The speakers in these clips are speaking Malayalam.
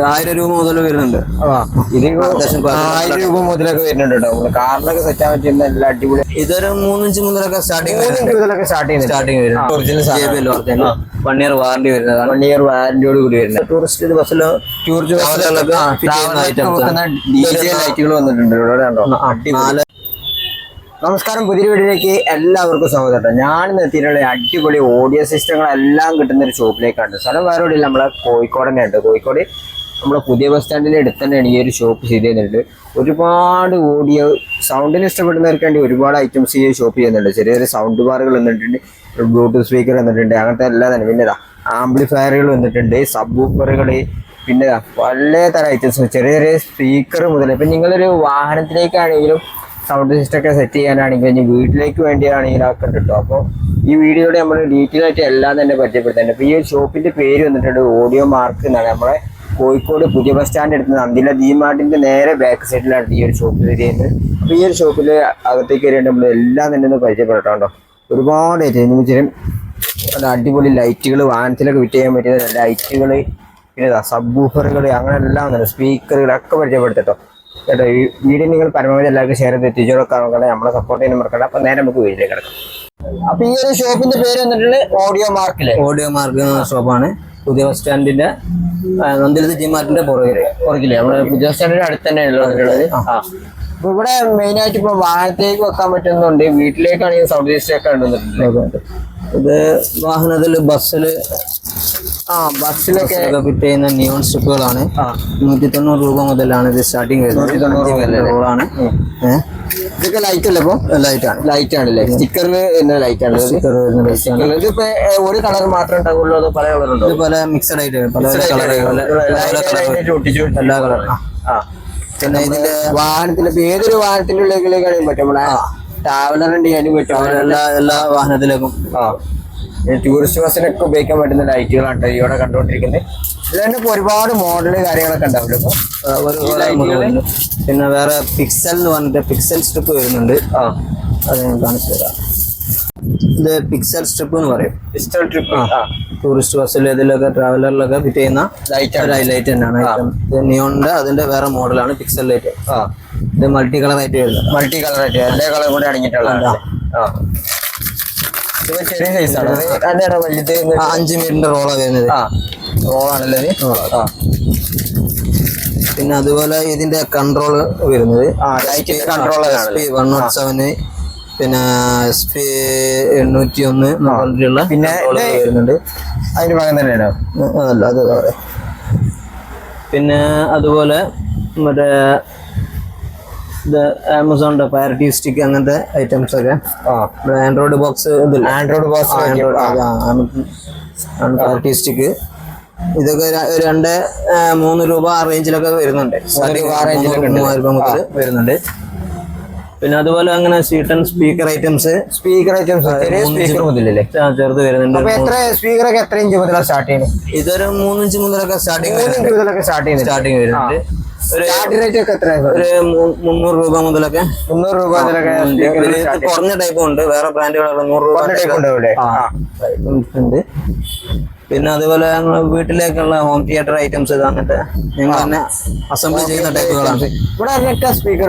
1000 രൂപ മുതൽ വരുന്നുണ്ട്. ഇത് 1000 രൂപ മുതലൊക്കെ വരുന്നുണ്ട് കേട്ടോ. കാറിലൊക്കെ സെറ്റ് ആൻ പറ്റുന്ന എല്ലാ അടിപൊളി. ഇതൊരു 3 ഇഞ്ച് മുതലൊക്കെ സ്റ്റാർട്ടിങ് വരുന്നത്. ഒറിജിനൽ 1 ഇയർ വാറണ്ടി വരുന്നതാണ്. 1 ഇയർ വാറന്റിയോട് കൂടി വരുന്നത്. ടൂറിസ്റ്റ് ബസ്സിലോ ലൈറ്റുകൾ വന്നിട്ടുണ്ട്. നമസ്കാരം, പുതിയ വീഡിയോയിലേക്ക് എല്ലാവർക്കും സ്വാഗതം. ഞാൻ എത്തിയിട്ടുള്ള അടിപൊളി ഓഡിയോ സിസ്റ്റങ്ങളെല്ലാം കിട്ടുന്ന ഒരു ഷോപ്പിലേക്കാണ്. സ്ഥലം വേറെ എവിടെയില്ല, നമ്മളെ കോഴിക്കോട് തന്നെയുണ്ട്. കോഴിക്കോട് നമ്മളെ പുതിയ ബസ് സ്റ്റാൻഡിൻ്റെ അടുത്ത് തന്നെയാണ് ഈ ഒരു ഷോപ്പ് ചെയ്ത് തരുന്നുണ്ട്. ഒരുപാട് ഓഡിയോ സൗണ്ടിന് ഇഷ്ടപ്പെടുന്നവർക്ക് വേണ്ടി ഒരുപാട് ഐറ്റംസ് ഈ ഷോപ്പ് ചെയ്യുന്നുണ്ട്. ചെറിയ ചെറിയ സൗണ്ട് ബാറുകൾ വന്നിട്ടുണ്ട്, ബ്ലൂടൂത്ത് സ്പീക്കർ വന്നിട്ടുണ്ട്, അങ്ങനത്തെ എല്ലാം തന്നെ. പിന്നെ ആംപ്ലിഫയറുകൾ വന്നിട്ടുണ്ട്, സബ് ഊപ്പറുകൾ, പിന്നെ പലതരം ഐറ്റംസ്, ചെറിയ ചെറിയ സ്പീക്കർ മുതൽ. ഇപ്പം നിങ്ങളൊരു വാഹനത്തിലേക്കാണെങ്കിലും സൗണ്ട് സിസ്റ്റം ഒക്കെ സെറ്റ് ചെയ്യാനാണെങ്കിൽ ഇനി വീട്ടിലേക്ക് വേണ്ടിയാണെങ്കിൽ ആക്കണ്ട കേട്ടോ. അപ്പോൾ ഈ വീഡിയോയുടെ നമ്മൾ ഡീറ്റെയിൽ ആയിട്ട് എല്ലാം തന്നെ പരിചയപ്പെടുത്തുന്നുണ്ട്. അപ്പോൾ ഈ ഒരു ഷോപ്പിൻ്റെ പേര് വന്നിട്ടുണ്ട് ഓഡിയോ മാർക്ക് എന്നാണ്. നമ്മളെ കോഴിക്കോട് പുതിയ ബസ് സ്റ്റാൻഡ് എടുത്ത് നന്ദില DMart നേരെ ബാക്ക് സൈഡിലാണ് ഈ ഒരു ഷോപ്പ് ചെയ്യുന്നത്. അപ്പോൾ ഈ ഒരു ഷോപ്പിൽ അകത്തേക്ക് കയറിയിട്ട് നമ്മൾ എല്ലാം തന്നെ ഒന്ന് പരിചയപ്പെട്ടോ. ഒരുപാട് നല്ല അടിപൊളി ലൈറ്റുകൾ, വാഹനത്തിലൊക്കെ ഫിറ്റ് ചെയ്യാൻ പറ്റിയ ലൈറ്റുകൾ, പിന്നെ സബ് വൂഫറുകൾ, അങ്ങനെ എല്ലാം തന്നെ സ്പീക്കറുകളൊക്കെ പരിചയപ്പെടുത്തട്ടോ കേട്ടോ. ഈ വീഡിയോ നിങ്ങൾ പരമാവധി എല്ലാവർക്കും ഷെയർ ചെയ്ത് എത്തിച്ചോടൊക്കെ നമ്മളെ സപ്പോർട്ട് ചെയ്യാൻ മറക്കണ്ട. അപ്പം നേരെ നമുക്ക് വീട്ടിലേക്ക് കിടക്കാം. അപ്പൊ ഈ ഒരു ഷോപ്പിന്റെ പേര് വന്നിട്ടുള്ളത് ഓഡിയോ മാർക്ക് ഷോപ്പാണ്. പുതിയ ബസ് സ്റ്റാൻഡിന്റെ നന്ദിലത്ത് DMart പുറകില് നമ്മുടെ പുതിയ ബസ് സ്റ്റാൻഡിന്റെ അടുത്ത് തന്നെയാണ് ഉള്ളത്. അപ്പൊ ഇവിടെ മെയിൻ ആയിട്ട് ഇപ്പൊ വാഹനത്തേക്ക് വെക്കാൻ പറ്റുന്നുണ്ട്, വീട്ടിലേക്കാണെങ്കിൽ സൗണ്ട് സിസ്റ്റം ഒക്കെ ഉണ്ടെന്നിട്ടുണ്ട്. ഇത് വാഹനത്തില് ബസ്സിലൊക്കെ ഫിറ്റ് ചെയ്യുന്ന നിയോൺ സ്ട്രിപ്പുകളാണ്. 190 രൂപ മുതലാണ് ഇത് സ്റ്റാർട്ടിങ് വരുന്നത്. ഇതൊക്കെ ലൈറ്റ് അല്ലേ? ഇപ്പൊ ലൈറ്റാണല്ലേ? സ്റ്റിക്കറിന് ലൈറ്റാണ്. ഇതിപ്പോ ഒരു കളർ മാത്രമേ ഉണ്ടാവുള്ളൂ, അതോ പല കളറുണ്ടോ? പല മിക്സഡ് ആയിട്ട് എല്ലാ കളറും. പിന്നെ ഇതിന്റെ വാഹനത്തില് ഏതൊരു വാഹനത്തിനുള്ളിലേക്കാണെങ്കിൽ പറ്റും. നമ്മളെ ട്രാവലർ ചെയ്യാനും പറ്റും. എല്ലാ വാഹനത്തിലേക്കും ടൂറിസ്റ്റ് ബസ്സിനൊക്കെ ഉപയോഗിക്കാൻ പറ്റുന്ന ലൈറ്റുകളാണ് ഇവിടെ കണ്ടുകൊണ്ടിരിക്കുന്നത്. ഇതിൽ ഇപ്പൊ ഒരുപാട് മോഡല് കാര്യങ്ങളൊക്കെ ഉണ്ടാവില്ല. പിന്നെ വേറെ പിക്സൽ എന്ന് പറഞ്ഞിട്ട് പിക്സൽ സ്ട്രിപ്പ് വരുന്നുണ്ട്. അത് ഞാൻ കാണിച്ചു തരാം. ഇത് പിക്സൽ സ്ട്രിപ്പ് എന്ന് പറയും. ടൂറിസ്റ്റ് ബസ്സിൽ ഇതിലൊക്കെ ട്രാവലറിലൊക്കെ ഫിറ്റ് ചെയ്യുന്ന ലൈറ്റ് തന്നെയാണ്. നിയോണിന്റെ അതിന്റെ വേറെ മോഡലാണ് പിക്സൽ ലൈറ്റ്. ഇത് മൾട്ടി കളർ ആയിട്ട് വരുന്നത്. എല്ലാ കളറും കൂടെ അടങ്ങിയിട്ടുള്ള ചെറിയ സൈസാണ്. 5 മീറ്ററിന്റെ റോളാണ് വരുന്നത്. റോളാണല്ലേ? പിന്നെ അതുപോലെ ഇതിന്റെ കൺട്രോൾ വരുന്നത് SP107, പിന്നെ SP801 പിന്നെ വരുന്നുണ്ട്. അതിന് ഭാഗം തന്നെയാണ്. അതല്ല, അത് പിന്നെ അതുപോലെ മറ്റേ ഇത് ആമസോണിന്റെ പാരറ്റി സ്റ്റിക്ക്, അങ്ങനത്തെ ഐറ്റംസ് ഒക്കെ. ആൻഡ്രോയിഡ് ബോക്സ് പാരറ്റി സ്റ്റിക്ക്, ഇതൊക്കെ 2-3 രൂപ ആ റേഞ്ചിലൊക്കെ വരുന്നുണ്ട്. 3000 രൂപ മുതൽ വരുന്നുണ്ട്. പിന്നെ അതുപോലെ അങ്ങനെ സ്വീറ്റൻ സ്പീക്കർ ഐറ്റംസ് മുതലല്ലേ ചെറുത് വരുന്നുണ്ട്. എത്ര ഇഞ്ച് മുതലാണ് സ്റ്റാർട്ട് ചെയ്യുന്നത്? ഇതൊരു 3 ഇഞ്ച് മുതലൊക്കെ സ്റ്റാർട്ടിങ് വരുന്നുണ്ട്. ഒരു 300 രൂപ മുതലൊക്കെ. കുറഞ്ഞ ടൈപ്പും ഉണ്ട്, വേറെ ബ്രാൻഡുകളുള്ള 100 രൂപ ഉണ്ട്. പിന്നെ അതുപോലെ ഞങ്ങൾ വീട്ടിലേക്കുള്ള ഹോം തിയേറ്റർ ഐറ്റംസ്, അങ്ങനത്തെ ഞങ്ങൾ തന്നെ അസംബിൾ ചെയ്യുന്ന ടൈപ്പുകളാണ്. സ്പീക്കർ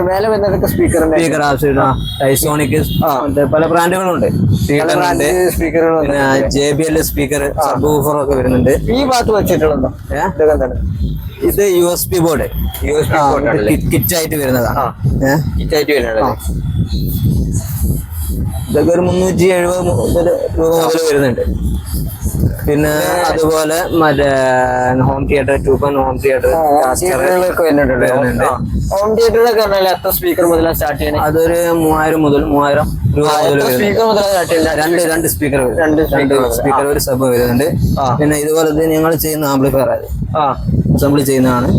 ടൈസോണിക്, പല ബ്രാൻഡുകളുണ്ട്. പിന്നെ JBL സ്പീക്കർ, സബ് വൂഫർ ഒക്കെ വരുന്നുണ്ട്. ഈ ഭാഗത്ത് വെച്ചിട്ടുണ്ടോ? ഇത് USB ബോർഡ് കിറ്റായിട്ട് വരുന്നതാണ്. ഇതൊക്കെ ഒരു 370 രൂപ മുതൽ വരുന്നുണ്ട്. പിന്നെ അതുപോലെ മറ്റേ ഹോം തിയേറ്റർ, 2.1 ഹോം തിയേറ്റർ വരുന്നുണ്ട്. ഹോം തിയേറ്ററിലൊക്കെ എത്ര സ്പീക്കർ മുതലാണ് സ്റ്റാർട്ട് ചെയ്യുന്നത്? അതൊരു 3000 രൂപ മുതൽ രണ്ട് സ്പീക്കർ, ഒരു സബ് വരുന്നുണ്ട്. പിന്നെ ഇതുപോലെ ഞങ്ങൾ ചെയ്യുന്ന ആംപ്ലിഫയർ അസംബ്ലി ചെയ്യുന്നതാണ്.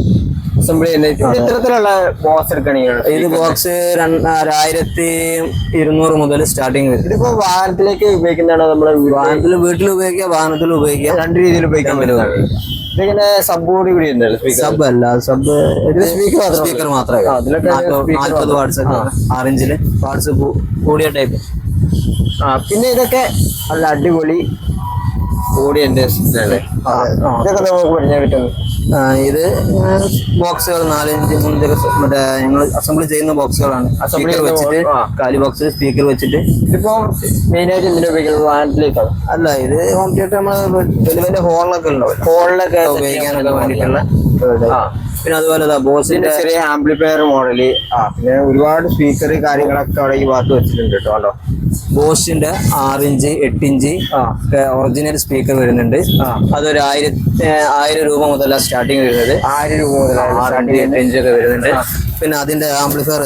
ഇത്തരത്തിലുള്ള ബോക്സ് എടുക്കണെങ്കിൽ ഇത് ബോക്സ് 1200 മുതൽ സ്റ്റാർട്ടിങ് വരും. ഇതിപ്പോ വാഹനത്തിലേക്ക് ഉപയോഗിക്കുന്നതാണ്. നമ്മള് വാഹനത്തിൽ വീട്ടിൽ ഉപയോഗിക്കുക, വാഹനത്തിൽ ഉപയോഗിക്കുക, 2 രീതിയിൽ ഉപയോഗിക്കാൻ പറ്റുന്നതാണ്. ഇതിങ്ങനെ സബ് കൂടി സബ് അല്ല, സബ് സ്പീക്കർ മാത്രമേ. 40 വാട്ട്സ് 6 ഇഞ്ചില് വാട്ട്സ് കൂടിയ ടൈപ്പ്. പിന്നെ ഇതൊക്കെ നല്ല അടിപൊളി കൂടിയ ഇതൊക്കെ നമുക്ക് പഠിക്കാൻ പറ്റുന്നത്. ഇത് ബോക്സുകൾ 4-5 മറ്റേ ഞങ്ങൾ അസംബിൾ ചെയ്യുന്ന ബോക്സുകളാണ്. സ്പീക്കർ വെച്ചിട്ട് കാലി ബോക്സിൽ സ്പീക്കർ വെച്ചിട്ട്. ഇതിപ്പോ മെയിനായിട്ട് എന്തിനാ ഉപയോഗിക്കുന്നത്? വാനിലേക്കാണ്. അല്ല, ഇത് ഹോം തിയേറ്റർ നമ്മള് വലിയ വലിയ ഹോളിലൊക്കെ ഉണ്ടാവും, ഹോളിലൊക്കെ ഉപയോഗിക്കാനൊക്കെ വേണ്ടിയിട്ടുള്ള. പിന്നെ അതുപോലെ ബോസിന്റെ ചെറിയ ആംപ്ലിഫയർ മോഡല്, പിന്നെ ഒരുപാട് സ്പീക്കർ കാര്യങ്ങളൊക്കെ അവിടെ ഈ ഭാഗത്ത് വെച്ചിട്ടുണ്ട് കേട്ടോ. ബോസിന്റെ 6 ഇഞ്ച് 8 ഇഞ്ച് ഒറിജിനൽ സ്പീക്കർ വരുന്നുണ്ട്. അതൊരു 1000 രൂപ മുതലാണ് സ്റ്റാർട്ടിങ് വരുന്നത്. 1000 രൂപ മുതൽ 6 ഇഞ്ച് 8 ഇഞ്ച് ഒക്കെ വരുന്നുണ്ട്. പിന്നെ അതിന്റെ ആംപ്ലിഫയർ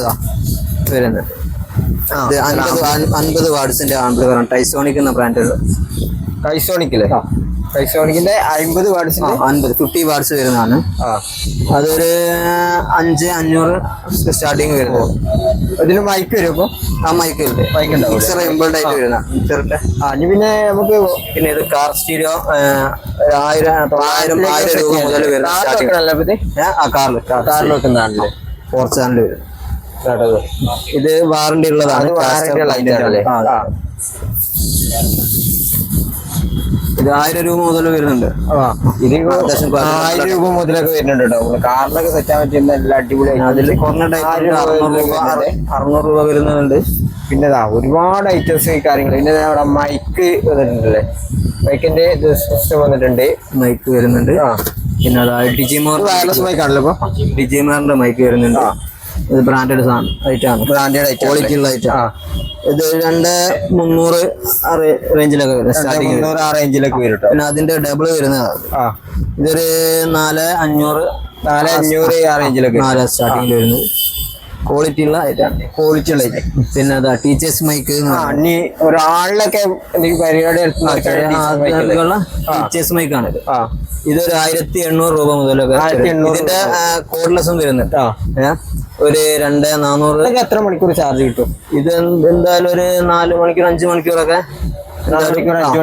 വരുന്നുണ്ട്. 50 വാട്സിന്റെ ആംപ്ലിഫയർ ആണ്. ടൈസോണിക് എന്ന ബ്രാൻഡ്. ടൈസോണിക്കില്ലേ? ടൈസോണിക്കിന്റെ 50 വാട്സിന്റെ 50 വാട്സ് വരുന്നതാണ്. അതൊരു 5500 സ്റ്റാർട്ടിങ് വരുന്നത്. ഇതിന് മൈക്ക് വരും. അപ്പൊ ആ മൈക്ക് ഉണ്ടാവും. മിക്സർ ഇമ്പിൾഡ് ആയിട്ട് വരുന്ന മിക്സറിന്റെ. ഇനി പിന്നെ നമുക്ക് പിന്നെ ഇത് കാർ സ്റ്റീരിയോ 1000 രൂപ മുതൽ വരുന്ന കാറിൽ വെക്കുന്നതാണല്ലേ. 4 ചാനൽ വരും. ഇത് വാറണ്ടി ഉള്ളതാണ്. ഇത് 1000 രൂപ മുതൽ വരുന്നുണ്ട്. ഇത് 1000 രൂപ മുതലൊക്കെ വരുന്നുണ്ട് കേട്ടോ. കാറിലൊക്കെ സെറ്റാൻ പറ്റുന്ന എല്ലാ അടിപൊളിയായി. അതിൽ കുറഞ്ഞ ടൈപ്പ് 600 രൂപ വരുന്നുണ്ട്. പിന്നെ ഒരുപാട് ഐറ്റംസ് കാര്യങ്ങൾ. പിന്നെ അവിടെ മൈക്ക് വന്നിട്ടുണ്ടല്ലേ, മൈക്കിന്റെ സിസ്റ്റം വന്നിട്ടുണ്ട്. മൈക്ക് വരുന്നുണ്ട്. പിന്നെ ഡിജിമോർ വയർലെസ് മൈക്ക് ആണല്ലോ. ഇപ്പൊ ഡിജിമോറിന്റെ മൈക്ക് വരുന്നുണ്ട്. ഇത് ബ്രാൻഡഡ് സാധനം ഐറ്റാണ്. ബ്രാൻഡഡ് ഐറ്റം, ക്വാളിറ്റി ഉള്ള ഐറ്റം. ഇത് 2300 റേഞ്ചിലൊക്കെ വരും. സ്റ്റാർട്ടിങ് 300 ആ റേഞ്ചിലൊക്കെ വരും. പിന്നെ അതിന്റെ ഡബിൾ വരുന്നത് ഇതൊരു 4500 ആ റേഞ്ചിലൊക്കെ 4 സ്റ്റാർട്ടിങ്ങിൽ വരുന്നത്. ക്വാളിറ്റി ഉള്ള ഐറ്റാണ്. ക്വാളിറ്റി ഉള്ള ഐറ്റം. പിന്നെ അതാ ടീച്ചേഴ്സ് മൈക്ക്. ഒരാളിലൊക്കെ എന്തെങ്കിലും പരിപാടി ടീച്ചേഴ്സ് മൈക്കാണ്. ഇതൊരു 1800 രൂപ മുതലൊക്കെ. ഇതിന്റെ കോഡ്ലെസ്സും വരുന്നുണ്ട്. ഒരു 2400. എത്ര മണിക്കൂർ ചാർജ് കിട്ടും? ഇത് എന്തായാലും ഒരു 4 മണിക്കൂർ 5 മണിക്കൂറൊക്കെ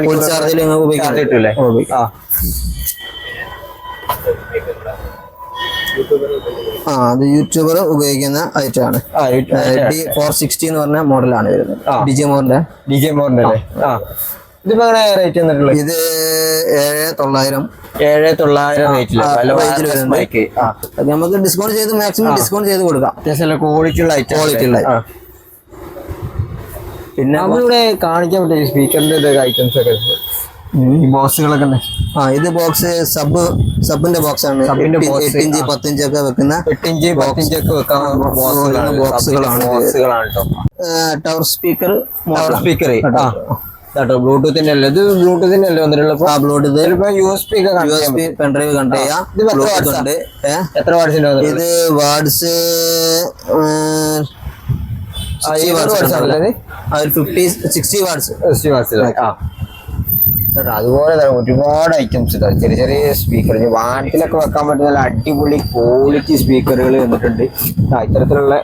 ഫുൾ ചാർജിൽ ഉപയോഗിക്കാൻ കിട്ടൂലേ? അത് യൂട്യൂബർ ഉപയോഗിക്കുന്ന ഐറ്റമാണ്. D460 എന്ന് പറഞ്ഞ മോഡലാണ് വരുന്നത്. ഡിജിമോറിന്റെ ഇതിപ്പോ റേറ്റ് വന്നിട്ടുള്ളത്? ഇത് 7900 റേറ്റില്. നമുക്ക് ഡിസ്കൗണ്ട് ചെയ്ത് മാക്സിമം ഡിസ്കൗണ്ട് ചെയ്ത് കൊടുക്കാം. ക്വാളിറ്റി ഉള്ള ഐറ്റം. പിന്നെ നമ്മളിവിടെ കാണിക്കാൻ പറ്റിയ സ്പീക്കറിന്റെ ഐറ്റംസ് ഒക്കെ ഈ ബോക്സുകളൊക്കെ ഉണ്ട്. ഇത് ബോക്സ് സബിന്റെ ബോക്സ് ആണ്. 8 ഇഞ്ച് 10 ഇഞ്ച് ഒക്കെ വെക്കുന്ന 8 ഇഞ്ച് 10 ഇഞ്ച് ഒക്കെ വെക്കാൻ ബോക്സുകളാണ്. ടവർ സ്പീക്കർ ബ്ലൂടൂത്തിന്റെ അല്ലേ? ഇത് ബ്ലൂടൂത്തിന്റെ അല്ലേ വന്നിട്ടുള്ളപ്പോ? ബ്ലൂടൂത്ത് USB പെൻഡ്രൈവ് കണക്ട് ചെയ്യാം. എത്ര വാട്സിന്റെ? ഇത് വാട്സ് 60 വാട്സ്. അതുപോലെ തന്നെ ഒരുപാട് ഐറ്റംസ് ചെറിയ ചെറിയ സ്പീക്കർ വാഹനത്തിലൊക്കെ വെക്കാൻ പറ്റുന്ന നല്ല അടിപൊളി ക്വാളിറ്റി സ്പീക്കറുകൾ വന്നിട്ടുണ്ട്. ഇത്തരത്തിലുള്ള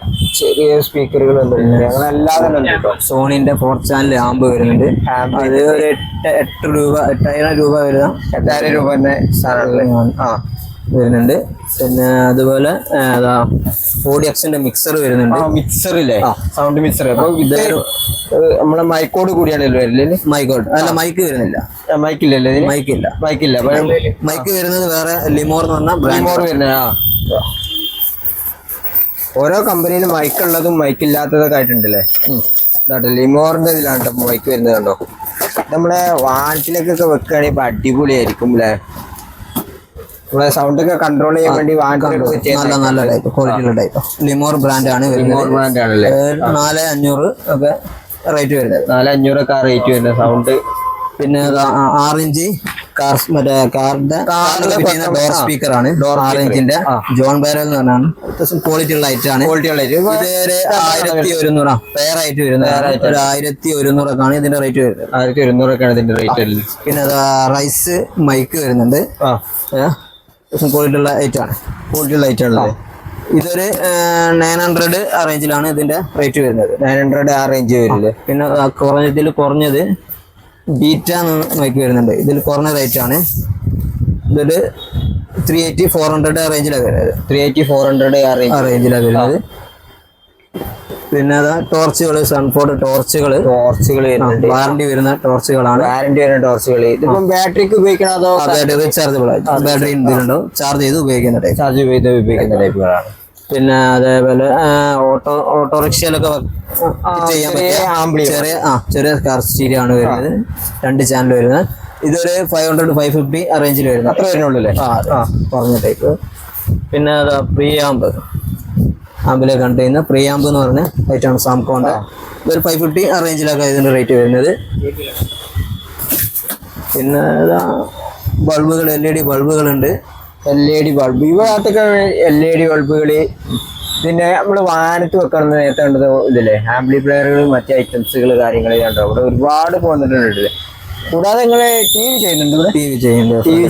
ചെറിയ സ്പീക്കറുകൾ വന്നിട്ടുണ്ട്. ഞങ്ങളെല്ലാം തന്നെ ഉണ്ട് കേട്ടോ. സോണിന്റെ 4 ചാനൽ ആമ്പ് വരുന്നുണ്ട്. അത് ഒരു 8000 രൂപ വരുന്ന 8000 രൂപ തന്നെ സാധനങ്ങൾ വരുന്നുണ്ട്. പിന്നെ അതുപോലെ ഓഡിയക്സിന്റെ മിക്സർ വരുന്നുണ്ട്. മിക്സറില്ലേ? Sound mixer. അപ്പൊ ഇത് നമ്മളെ മൈക്കോട് കൂടിയാണല്ലോ വരില്ലേ? മൈക്കോട് അല്ല, മൈക്ക് വരുന്നില്ല. മൈക്കില്ലല്ലേ? മൈക്കില്ല. മൈക്ക് വരുന്നത് വേറെ ലിമോർ എന്ന് പറഞ്ഞാൽ ലിമോർ വരുന്ന. ഓരോ കമ്പനിയിലും മൈക്ക് ഉള്ളതും മൈക്കില്ലാത്തതൊക്കെ ആയിട്ടുണ്ടല്ലേ. ലിമോറിന്റെ ഇതിലാണ് മൈക്ക് വരുന്നത്. കണ്ടോ, നമ്മളെ വാഹനത്തിലേക്കൊക്കെ വെക്കുകയാണെങ്കിൽ ഇപ്പൊ അടിപൊളിയായിരിക്കും അല്ലേ? സൗണ്ട് ഒക്കെ കൺട്രോൾ ചെയ്യാൻ വേണ്ടി നല്ല ടൈപ്പ് ക്വാളിറ്റി ഉള്ള ടൈപ്പ് ലിമോർ ബ്രാൻഡ് ആണ്. 4500 ഒക്കെ റേറ്റ് വരുന്നത്. 4500 ഒക്കെ റേറ്റ് വരുന്നത് സൗണ്ട്. പിന്നെ 6 ഇഞ്ച് മറ്റേ കാറിന്റെ ഡോർ സ്പീക്കർ ആണ്. 6 ഇഞ്ചിന്റെ ജോൺ ബാരൽ എന്ന് പറഞ്ഞാണ്. അത്യാവശ്യം ക്വാളിറ്റി ഉള്ള ഐറ്റം ആണ്. ഇത് 1100 പെയർ ആയിട്ട് വരുന്നത്. 1100 ഒക്കെ ആണ് ഇതിന്റെ റേറ്റ് വരുന്നത്. 1100 ഒക്കെയാണ് ഇതിന്റെ റേറ്റ്. പിന്നെ റൈസ് മൈക്ക് വരുന്നുണ്ട്. ക്വാളിറ്റി ഉള്ള ഐറ്റം ആണ്. ഇതൊരു 900 ആ റേഞ്ചിലാണ് ഇതിന്റെ റേറ്റ് വരുന്നത്. 900 ആ റേഞ്ച് വരില്ലേ? പിന്നെ കുറഞ്ഞത് ബീറ്റ മൈക്ക് വരുന്നുണ്ട്. ഇതിൽ കുറഞ്ഞ റേറ്റ് ആണ്. ഇതൊരു 380-400 ആ റേഞ്ചിലാണ് വരുന്നത്. 380-400 ആ റേഞ്ചിലാണ് വരുന്നത്. പിന്നെ അതാ ടോർച്ചുകൾ, സൺഫോർഡ് ടോർച്ചുകൾ വരുന്നുണ്ട്. വാറണ്ടി വരുന്ന ടോർച്ചുകളാണ്. വാറണ്ടി വരുന്ന ടോർച്ചുകൾ. ഇതിപ്പം ബാറ്ററിക്ക് ഉപയോഗിക്കണോ അതോ ബാറ്ററി റീചാർജബിൾ ആയി ബാറ്ററി എന്തെങ്കിലും ചാർജ് ചെയ്ത് ഉപയോഗിക്കുന്ന ടൈപ്പ്, ചാർജ് ചെയ്ത് ഉപയോഗിക്കുന്ന ടൈപ്പുകളാണ്. പിന്നെ അതേപോലെ ഓട്ടോറിക്ഷയിലൊക്കെ ചെയ്യാൻ പറ്റിയ ചെറിയ കാർ സ്റ്റീരിയോ ആണ് വരുന്നത്. 2 ചാനൽ വരുന്നത്. ഇതൊരു 500 550 ആ റേഞ്ചിൽ വരുന്നത്. അത്ര വരുന്നുള്ളൂ അല്ലേ? പറഞ്ഞ ടൈപ്പ്. പിന്നെ അതാ പ്രീ ആമ്പിലെ കണ്ടു ചെയ്യുന്ന പ്രീ ആമ്പ് എന്ന് പറഞ്ഞ ഐറ്റമാണ് സാംകോന്റെ. ഇതൊരു 550 ആ റേഞ്ചിലൊക്കെ ഇതിന്റെ റേറ്റ് വരുന്നത്. പിന്നെ ബൾബുകൾ, LED ബൾബുകളുണ്ട്. LED ബൾബ്, ഈ ഭാഗത്തൊക്കെ LED ബൾബുകൾ. പിന്നെ നമ്മൾ വാഹനത്ത് വെക്കണം നേരത്തെ കണ്ടത് ഇതില്ലേ, ആംപ്ലിഫയറുകൾ, മറ്റു ഐറ്റംസുകൾ, കാര്യങ്ങൾ കണ്ടോ ഇവിടെ ഒരുപാട് പോന്നിട്ടുണ്ട്. കൂടാതെ നിങ്ങൾ TV ചെയ്യുന്നുണ്ട് ഇവിടെ? TV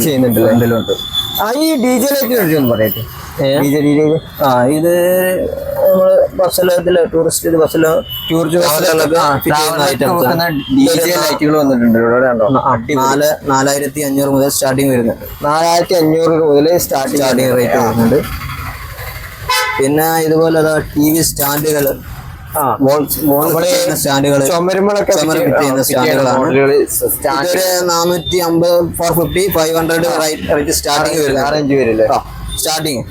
ചെയ്യുന്നുണ്ട്. ഉണ്ട്. ഈ DJ ലൈറ്റ് ഒന്ന് പറയട്ടെ. ഇത് നമ്മള് ബസ്സിലെ ടൂറിസ്റ്റ് ബസ്സിലോ ലൈറ്റുകൾ വന്നിട്ടുണ്ട്. 4500 മുതൽ സ്റ്റാർട്ടിങ് വരുന്നുണ്ട്. 4500 മുതൽ സ്റ്റാർട്ടിങ് റേറ്റ് വരുന്നുണ്ട്. പിന്നെ ഇതുപോലെ TV സ്റ്റാൻഡുകൾ, സ്റ്റാൻഡുകൾ, ചുമരുമ്പളൊക്കെ ചെയ്യുന്ന സ്റ്റാൻഡുകളാണ്. 450 450 500 റേറ്റ് സ്റ്റാർട്ടിങ് വരുന്നത്. സ്റ്റാർട്ടിങ്.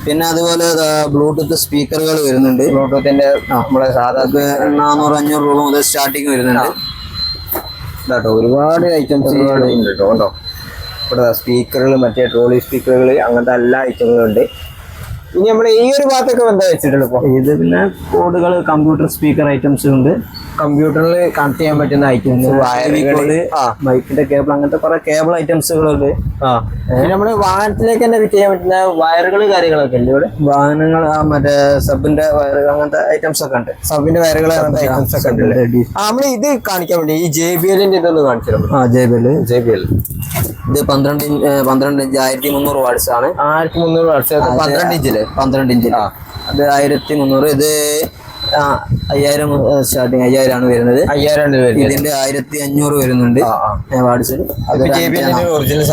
പിന്നെ അതുപോലെ ബ്ലൂടൂത്ത് സ്പീക്കറുകൾ വരുന്നുണ്ട്. ബ്ലൂടൂത്തിന്റെ നമ്മളെ സാധാരണ 400-500 രൂപ മുതൽ സ്റ്റാർട്ടിങ് വരുന്നുണ്ട്. കേട്ടോ ഒരുപാട് ഐറ്റംസ് ഉണ്ട് കേട്ടോ. ഇവിടെ സ്പീക്കറുകൾ, മറ്റേ ട്രോളി സ്പീക്കറുകൾ, അങ്ങനത്തെ എല്ലാ ഐറ്റങ്ങളും ഉണ്ട്. ഇനി നമ്മുടെ ഈ ഒരു ഭാഗത്തൊക്കെ എന്താ വെച്ചിട്ടുള്ളൂ ഇപ്പോൾ? ഇത് പിന്നെ കോഡുകൾ, കമ്പ്യൂട്ടർ സ്പീക്കർ ഐറ്റംസ് ഉണ്ട്. കമ്പ്യൂട്ടറിൽ കണക്ട് ചെയ്യാൻ പറ്റുന്ന ഐറ്റംസ്, ബൈക്കിന്റെ കേബിൾ, അങ്ങനത്തെ കുറെ കേബിൾ ഐറ്റംസുകളുണ്ട്. പിന്നെ നമ്മുടെ വാഹനത്തിലേക്ക് തന്നെ ഫിറ്റ് ചെയ്യാൻ പറ്റുന്ന വയറുകൾ, കാര്യങ്ങളൊക്കെ ഉണ്ട് ഇവിടെ. വാഹനങ്ങൾ മറ്റേ സബിന്റെ വയറ്, അങ്ങനത്തെ ഐറ്റംസ് ഒക്കെ ഉണ്ട്. സബിന്റെ വയറുകൾ, അങ്ങനത്തെ ഐറ്റംസ് ഒക്കെ ഉണ്ട്. നമ്മൾ ഇത് കാണിക്കാൻ വേണ്ടി ഈ JBLന്റെ ഇതൊന്ന് കാണിച്ചിരുന്നു. JBL ഇത് 12 ഇഞ്ച് 1300 വാട്ട്സ് ആണ്. 1300 വാട്ട്സ്. 12 ഇഞ്ചില് അത് 1300. ഇത് 5000 സ്റ്റാർട്ടിങ് 5000 ആണ് വരുന്നത്. 5000 ഇതിന്റെ 1500 വരുന്നുണ്ട് വാട്ട്സിൽ. അത് JBL ഒറിജിനൽ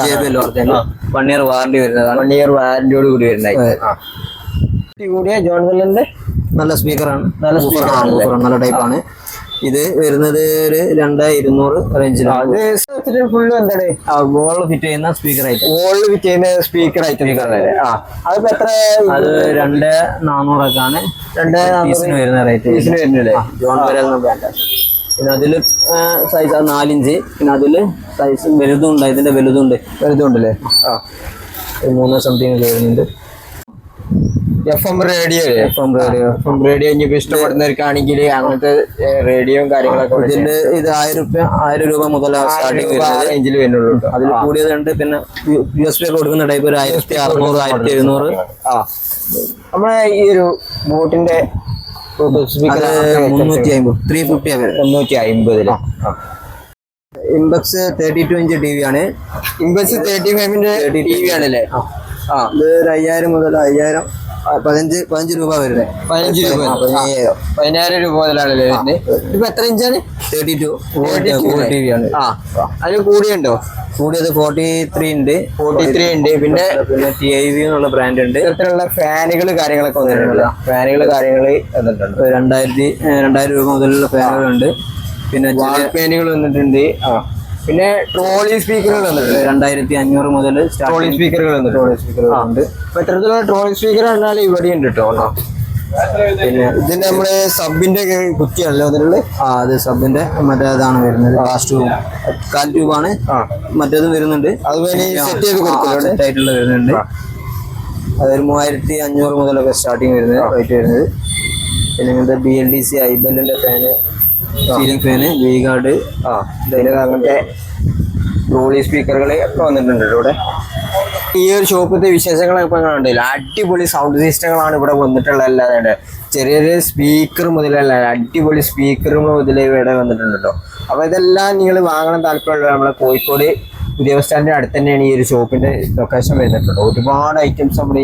1 ഇയർ വാറണ്ടി വരുന്നതാണ്. 1 ഇയർ വാറന്റിയോട് കൂടി വരുന്നത്. കൂടിയ ജോൺസന്റെ നല്ല സ്പീക്കറാണ്. നല്ല ടൈപ്പാണ്. ഇത് വരുന്നത് ഒരു 2200 റേഞ്ചിലാണ്. ഫുള്ള് എന്താണ് വോളിൽ ഫിറ്റ് ചെയ്യുന്ന സ്പീക്കർ ഐറ്റം. വോളിൽ ഫിറ്റ് ചെയ്യുന്ന സ്പീക്കർ ഐറ്റം. അതിപ്പോ എത്ര? അത് 2400 ഒക്കെ ആണ്. 2400 വരുന്ന റേറ്റ് വരുന്നില്ലേ? ജോൺ വരൽ ബ്രാൻഡ്. പിന്നെ അതില് സൈസ് 4 ഇഞ്ച്. പിന്നെ അതില് സൈസ് വലുതും ഉണ്ട്. ഇതിന്റെ വലുതുണ്ടല്ലേ? 3 സംതിങ് വരുന്നുണ്ട്. FM റേഡിയോ ഇനിയിപ്പോ ഇഷ്ടപ്പെടുന്നവർക്കാണെങ്കിൽ അങ്ങനത്തെ റേഡിയോയും കാര്യങ്ങളൊക്കെ ഇതിന്റെ ഇത് 1000 രൂപ മുതൽ സ്റ്റാർട്ടിങ് റേഞ്ചിൽ വരുന്നുള്ളൂ. അതിൽ കൂടിയതുണ്ട്. പിന്നെ USB ഒക്കെ കൊടുക്കുന്ന ടൈപ്പ് ഒരു 1600 1700. നമ്മളെ ഈ ഒരു ബോട്ടിന്റെ 350 ഇംബക്സ് 32 ഇഞ്ച് TV ആണ്. ഇംബക്സ് 35-ന്റെ TV ആണല്ലേ? ഇത് 5000 മുതൽ 15 രൂപ വരുന്നത്. 15,000 രൂപ മുതലാണല്ലേ വരുന്നത്. ഇപ്പൊ എത്ര ഇഞ്ചാണ്? 32 TV ആണ്. അതിന് കൂടിയുണ്ടോ? കൂടിയത് 43 ഉണ്ട്. പിന്നെ TIV എന്നുള്ള ബ്രാൻഡ് ഉണ്ട്. ഇത്തരത്തിലുള്ള ഫാനുകൾ, കാര്യങ്ങളൊക്കെ വന്നിട്ടുണ്ട്. കാര്യങ്ങൾ വന്നിട്ടുണ്ട്. 2000 രൂപ മുതലുള്ള ഫാനുകളുണ്ട്. പിന്നെ ഫാനുകൾ വന്നിട്ടുണ്ട്. പിന്നെ ട്രോളി സ്പീക്കറുകൾ വന്നിട്ടുണ്ട്. 2500 മുതൽ ട്രോളി സ്പീക്കറുകൾ ഉണ്ട്. അപ്പൊ ഇത്തരത്തിലുള്ള ട്രോളി സ്പീക്കർ പറഞ്ഞാൽ ഇവിടെ ഉണ്ട് കേട്ടോ. പിന്നെ ഇതിന്റെ നമ്മള് സബിന്റെ കുറ്റിയാണല്ലോ അതിനുള്ള. അത് സബിന്റെ മറ്റേതാണ് വരുന്നത്. കാൽ ട്യൂബാണ്. മറ്റേതും വരുന്നുണ്ട്. അത് സെറ്റ് ചെയ്ത് കൊടുക്കുന്നുണ്ട്. വരുന്നുണ്ട്. അതൊരു 3500 മുതലൊക്കെ സ്റ്റാർട്ടിങ് വരുന്നത് റേറ്റ് വരുന്നത്. പിന്നെ ഇങ്ങനത്തെ BLDC ഐബെല്ലിന്റെ ഫാന്, സീലിംഗ് ഫാന്, V-ഗാർഡ്, അങ്ങനത്തെ ട്രോളി സ്പീക്കറുകൾ ഒക്കെ വന്നിട്ടുണ്ട് ഇവിടെ. ഈ ഒരു ഷോപ്പിന്റെ വിശേഷങ്ങളൊക്കെ കണ്ടില്ല. അടിപൊളി സൗണ്ട് സിസ്റ്റങ്ങളാണ് ഇവിടെ വന്നിട്ടുള്ളത്. അല്ലാതെ ചെറിയ സ്പീക്കർ മുതലല്ല, അടിപൊളി സ്പീക്കറുകൾ മുതൽ ഇവിടെ വന്നിട്ടുണ്ടല്ലോ. അപ്പൊ ഇതെല്ലാം നിങ്ങൾ വാങ്ങണം താല്പര്യമുള്ള നമ്മളെ കോഴിക്കോട് പുതിയ ബസ് സ്റ്റാൻഡിന്റെ അടുത്ത് തന്നെയാണ് ഈ ഒരു ഷോപ്പിന്റെ ലൊക്കേഷൻ വരുന്നുണ്ട്. ഒരുപാട് ഐറ്റംസ് നമ്മൾ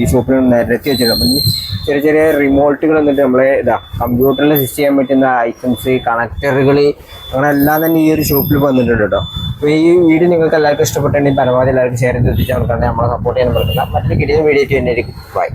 ഈ ഷോപ്പിൽ നിരത്തി വെച്ചിട്ടുണ്ട്. അപ്പം ചെറിയ റിമോട്ടുകൾ വന്നിട്ട് നമ്മളെ കമ്പ്യൂട്ടറിൽ സിസ്റ്റ് ചെയ്യാൻ പറ്റുന്ന ഐറ്റംസ്, കണക്ടറുകൾ, അങ്ങനെ എല്ലാം തന്നെ ഈ ഒരു ഷോപ്പിൽ വന്നിട്ടുണ്ട് കേട്ടോ. അപ്പോൾ ഈ വീഡിയോ നിങ്ങൾക്ക് എല്ലാവർക്കും ഇഷ്ടപ്പെട്ടുണ്ടെങ്കിൽ പരമാവധി എല്ലാവർക്കും ഷെയർ ചെയ്ത് എത്തിച്ചാൽ നമ്മളെ സപ്പോർട്ട് ചെയ്യാൻ പറ്റുന്ന മറ്റൊരു കിടിയ വീഡിയോ തന്നെ ആയിരിക്കും. ബൈ.